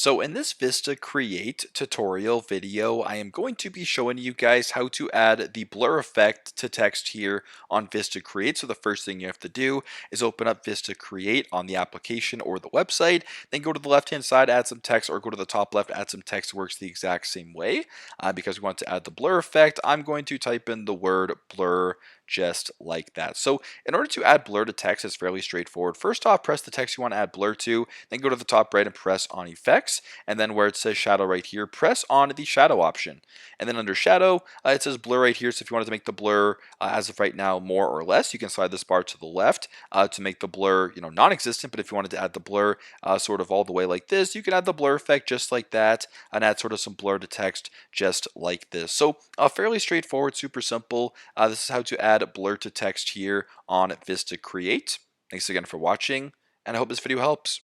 So in this VistaCreate tutorial video, I am going to be showing you guys how to add the blur effect to text here on VistaCreate. So the first thing you have to do is open up VistaCreate on the application or the website, then go to the left-hand side, add some text, or go to the top left, add some text. It works the exact same way. Because we want to add the blur effect, I'm going to type in the word blur just like that. So in order to add blur to text, it's fairly straightforward. First off, press the text you want to add blur to, then go to the top right and press on effects, and then where it says shadow right here, press on the shadow option. And then under shadow, it says blur right here. So if you wanted to make the blur as of right now more or less, you can slide this bar to the left to make the blur non-existent. But if you wanted to add the blur sort of all the way like this, you can add the blur effect just like that and add sort of some blur to text just like this. So fairly straightforward, super simple. This is how to add blur to text here on VistaCreate. Thanks again for watching, and I hope this video helps.